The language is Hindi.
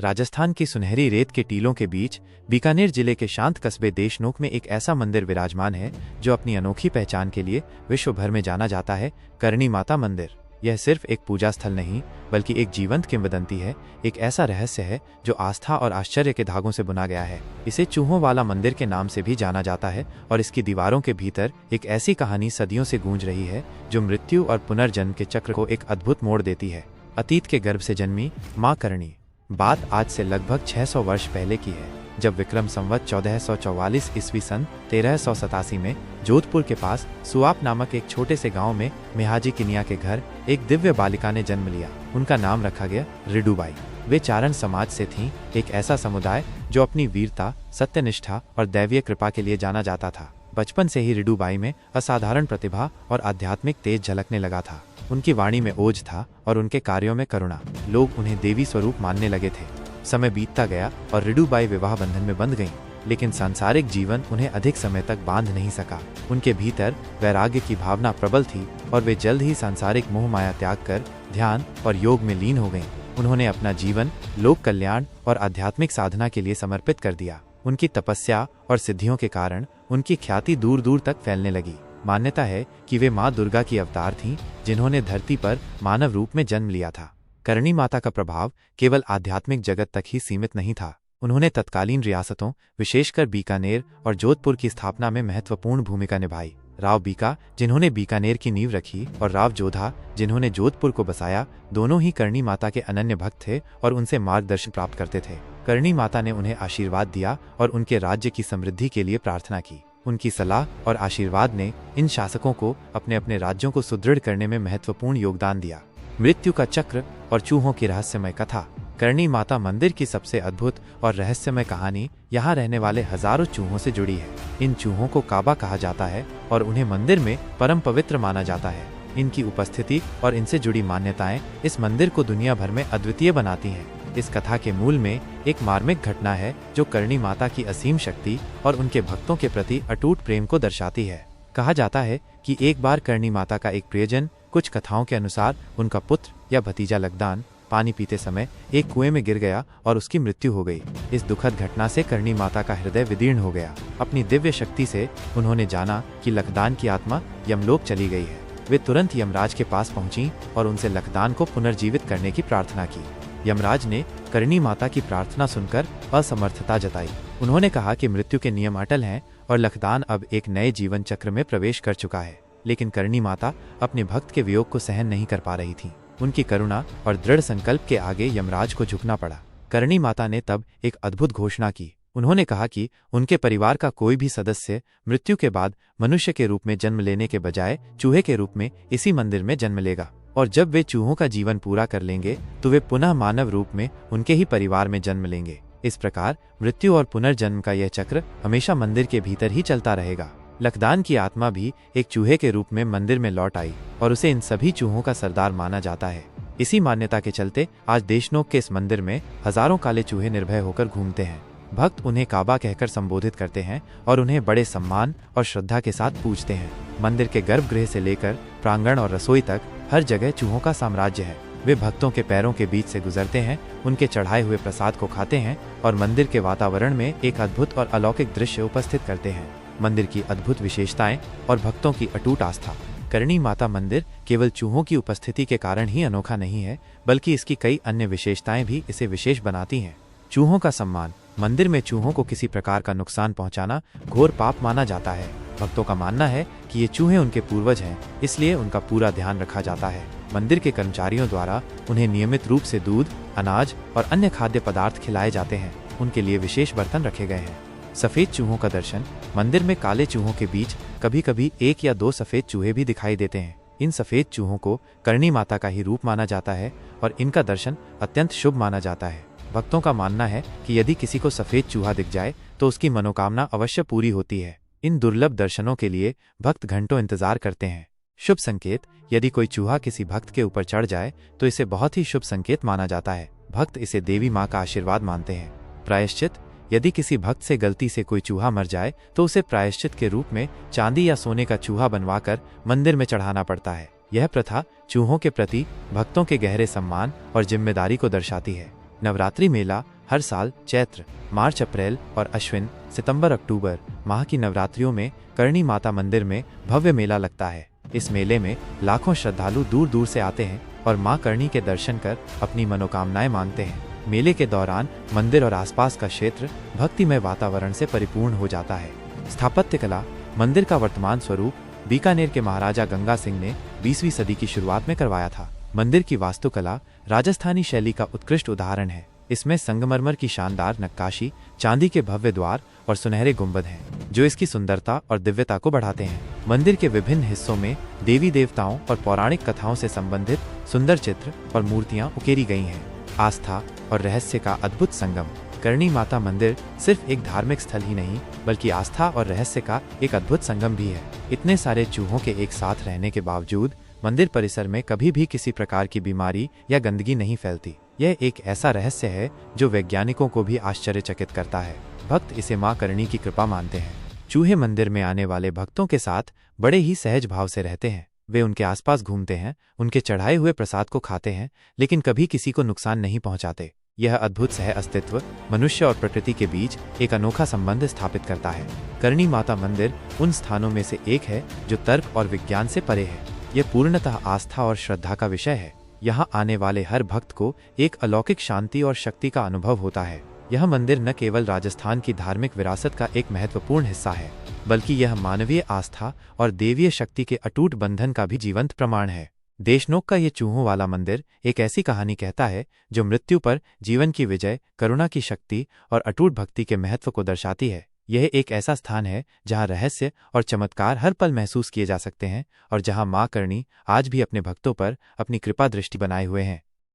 राजस्थान की सुनहरी रेत के टीलों के बीच बीकानेर जिले के शांत कस्बे देशनोक में एक ऐसा मंदिर विराजमान है जो अपनी अनोखी पहचान के लिए विश्व भर में जाना जाता है। करणी माता मंदिर। यह सिर्फ एक पूजा स्थल नहीं बल्कि एक जीवंत किंवदंती है, एक ऐसा रहस्य है जो आस्था और आश्चर्य के धागों से बुना गया है। इसे चूहों वाला मंदिर के नाम से भी जाना जाता है और इसकी दीवारों के भीतर एक ऐसी कहानी सदियों से गूंज रही है जो मृत्यु और पुनर्जन्म के चक्र को एक अद्भुत मोड़ देती है। अतीत के गर्भ से जन्मी मां करणी। बात आज से लगभग 600 वर्ष पहले की है, जब विक्रम संवत 1444 ईस्वी सन 1387 में जोधपुर के पास सुआप नामक एक छोटे से गांव में मेहाजी किनिया के घर एक दिव्य बालिका ने जन्म लिया। उनका नाम रखा गया रिडूबाई। वे चारण समाज से थीं, एक ऐसा समुदाय जो अपनी वीरता, सत्यनिष्ठा और दैवीय कृपा के लिए जाना जाता था। बचपन से ही रिडूबाई में असाधारण प्रतिभा और आध्यात्मिक तेज झलकने लगा था। उनकी वाणी में ओज था और उनके कार्यों में करुणा। लोग उन्हें देवी स्वरूप मानने लगे थे। समय बीतता गया और रिडूबाई विवाह बंधन में बंध गईं, लेकिन सांसारिक जीवन उन्हें अधिक समय तक बांध नहीं सका। उनके भीतर वैराग्य की भावना प्रबल थी और वे जल्द ही सांसारिक मोह माया त्याग कर ध्यान और योग में लीन हो गईं। उन्होंने अपना जीवन लोक कल्याण और आध्यात्मिक साधना के लिए समर्पित कर दिया। उनकी तपस्या और सिद्धियों के कारण उनकी ख्याति दूर दूर तक फैलने लगी। मान्यता है कि वे मां दुर्गा की अवतार थीं, जिन्होंने धरती पर मानव रूप में जन्म लिया था। करणी माता का प्रभाव केवल आध्यात्मिक जगत तक ही सीमित नहीं था। उन्होंने तत्कालीन रियासतों, विशेषकर बीकानेर और जोधपुर की स्थापना में महत्वपूर्ण भूमिका निभाई। राव बीका, जिन्होंने बीकानेर की नींव रखी, और राव जोधा, जिन्होंने जोधपुर को बसाया, दोनों ही करणी माता के अनन्य भक्त थे और उनसे मार्गदर्शन प्राप्त करते थे। करणी माता ने उन्हें आशीर्वाद दिया और उनके राज्य की समृद्धि के लिए प्रार्थना की। उनकी सलाह और आशीर्वाद ने इन शासकों को अपने अपने राज्यों को सुदृढ़ करने में महत्वपूर्ण योगदान दिया। मृत्यु का चक्र और चूहों की रहस्यमय कथा। करणी माता मंदिर की सबसे अद्भुत और रहस्यमय कहानी यहाँ रहने वाले हजारों चूहों से जुड़ी है। इन चूहों को काबा कहा जाता है और उन्हें मंदिर में परम पवित्र माना जाता है। इनकी उपस्थिति और इनसे जुड़ी मान्यताएं इस मंदिर को दुनिया भर में अद्वितीय बनाती हैं। इस कथा के मूल में एक मार्मिक घटना है जो करणी माता की असीम शक्ति और उनके भक्तों के प्रति अटूट प्रेम को दर्शाती है। कहा जाता है कि एक बार करणी माता का एक प्रियजन, कुछ कथाओं के अनुसार उनका पुत्र या भतीजा लगदान, पानी पीते समय एक कुएं में गिर गया और उसकी मृत्यु हो गई। इस दुखद घटना से करणी माता का हृदय विदीर्ण हो गया। अपनी दिव्य शक्ति से उन्होंने जाना कि लखदान की आत्मा यमलोक चली गई है। वे तुरंत यमराज के पास पहुंची और उनसे लखदान को पुनर्जीवित करने की प्रार्थना की। यमराज ने करणी माता की प्रार्थना सुनकर असमर्थता जताई। उन्होंने कहा कि मृत्यु के नियम अटल हैं और लखदान अब एक नए जीवन चक्र में प्रवेश कर चुका है। लेकिन करणी माता अपने भक्त के वियोग को सहन नहीं कर पा रही थी। उनकी करुणा और दृढ़ संकल्प के आगे यमराज को झुकना पड़ा। करणी माता ने तब एक अद्भुत घोषणा की। उन्होंने कहा कि उनके परिवार का कोई भी सदस्य मृत्यु के बाद मनुष्य के रूप में जन्म लेने के बजाय चूहे के रूप में इसी मंदिर में जन्म लेगा, और जब वे चूहों का जीवन पूरा कर लेंगे तो वे पुनः मानव रूप में उनके ही परिवार में जन्म लेंगे। इस प्रकार मृत्यु और पुनर्जन्म का यह चक्र हमेशा मंदिर के भीतर ही चलता रहेगा। लखदान की आत्मा भी एक चूहे के रूप में मंदिर में लौट आई और उसे इन सभी चूहों का सरदार माना जाता है। इसी मान्यता के चलते आज देशनोक के इस मंदिर में हजारों काले चूहे निर्भय होकर घूमते हैं। भक्त उन्हें काबा कहकर संबोधित करते हैं और उन्हें बड़े सम्मान और श्रद्धा के साथ पूजते हैं। मंदिर के गर्भगृह से लेकर प्रांगण और रसोई तक हर जगह चूहों का साम्राज्य है। वे भक्तों के पैरों के बीच से गुजरते हैं, उनके चढ़ाए हुए प्रसाद को खाते हैं और मंदिर के वातावरण में एक अद्भुत और अलौकिक दृश्य उपस्थित करते हैं। मंदिर की अद्भुत विशेषताएं और भक्तों की अटूट आस्था। करणी माता मंदिर केवल चूहों की उपस्थिति के कारण ही अनोखा नहीं है, बल्कि इसकी कई अन्य विशेषताएं भी इसे विशेष बनाती हैं। चूहों का सम्मान। मंदिर में चूहों को किसी प्रकार का नुकसान पहुंचाना घोर पाप माना जाता है। भक्तों का मानना है कि ये चूहे उनके पूर्वज हैं, इसलिए उनका पूरा ध्यान रखा जाता है। मंदिर के कर्मचारियों द्वारा उन्हें नियमित रूप से दूध, अनाज और अन्य खाद्य पदार्थ खिलाए जाते हैं। उनके लिए विशेष बर्तन रखे गए हैं। सफेद चूहों का दर्शन। मंदिर में काले चूहों के बीच कभी कभी 1 या 2 सफेद चूहे भी दिखाई देते हैं। इन सफेद चूहों को करणी माता का ही रूप माना जाता है और इनका दर्शन अत्यंत शुभ माना जाता है। भक्तों का मानना है कि यदि किसी को सफेद चूहा दिख जाए तो उसकी मनोकामना अवश्य पूरी होती है। इन दुर्लभ दर्शनों के लिए भक्त घंटों इंतजार करते हैं। शुभ संकेत। यदि कोई चूहा किसी भक्त के ऊपर चढ़ जाए तो इसे बहुत ही शुभ संकेत माना जाता है। भक्त इसे देवी माँ का आशीर्वाद मानते हैं। प्रायश्चित। यदि किसी भक्त से गलती से कोई चूहा मर जाए तो उसे प्रायश्चित के रूप में चांदी या सोने का चूहा बनवाकर मंदिर में चढ़ाना पड़ता है। यह प्रथा चूहों के प्रति भक्तों के गहरे सम्मान और जिम्मेदारी को दर्शाती है। नवरात्रि मेला हर साल चैत्र, मार्च, अप्रैल और अश्विन, सितंबर, अक्टूबर माह की नवरात्रियों में करणी माता मंदिर में भव्य मेला लगता है। इस मेले में लाखों श्रद्धालु दूर दूर से आते हैं और मां करणी के दर्शन कर अपनी मनोकामनाएं मांगते हैं। मेले के दौरान मंदिर और आसपास का क्षेत्र भक्तिमय वातावरण से परिपूर्ण हो जाता है। स्थापत्य कला। मंदिर का वर्तमान स्वरूप बीकानेर के महाराजा गंगा सिंह ने 20वीं सदी की शुरुआत में करवाया था। मंदिर की वास्तुकला राजस्थानी शैली का उत्कृष्ट उदाहरण है। इसमें संगमरमर की शानदार नक्काशी, चांदी के भव्य द्वार और सुनहरे गुंबद हैं, जो इसकी सुंदरता और दिव्यता को बढ़ाते हैं। मंदिर के विभिन्न हिस्सों में देवी देवताओं और पौराणिक कथाओं से संबंधित सुंदर चित्र और मूर्तियां उकेरी गई हैं। आस्था और रहस्य का अद्भुत संगम। करणी माता मंदिर सिर्फ एक धार्मिक स्थल ही नहीं, बल्कि आस्था और रहस्य का एक अद्भुत संगम भी है। इतने सारे चूहों के एक साथ रहने के बावजूद मंदिर परिसर में कभी भी किसी प्रकार की बीमारी या गंदगी नहीं फैलती। यह एक ऐसा रहस्य है जो वैज्ञानिकों को भी आश्चर्यचकित करता है। भक्त इसे मां करणी की कृपा मानते हैं। चूहे मंदिर में आने वाले भक्तों के साथ बड़े ही सहज भाव से रहते हैं। वे उनके आसपास घूमते हैं, उनके चढ़ाए हुए प्रसाद को खाते हैं, लेकिन कभी किसी को नुकसान नहीं पहुंचाते। यह अद्भुत सह अस्तित्व मनुष्य और प्रकृति के बीच एक अनोखा संबंध स्थापित करता है। करणी माता मंदिर उन स्थानों में से एक है जो तर्क और विज्ञान से परे है। यह पूर्णतः आस्था और श्रद्धा का विषय है। यहाँ आने वाले हर भक्त को एक अलौकिक शांति और शक्ति का अनुभव होता है। यह मंदिर न केवल राजस्थान की धार्मिक विरासत का एक महत्वपूर्ण हिस्सा है, बल्कि यह मानवीय आस्था और देवीय शक्ति के अटूट बंधन का भी जीवंत प्रमाण है। देशनोक का ये चूहों वाला मंदिर एक ऐसी कहानी कहता है जो मृत्यु पर जीवन की विजय, करुणा की शक्ति और अटूट भक्ति के महत्व को दर्शाती है। यह एक ऐसा स्थान है जहां रहस्य और चमत्कार हर पल महसूस किए जा सकते हैं और जहां मां करणी आज भी अपने भक्तों पर अपनी कृपा दृष्टि बनाए हुए हैं।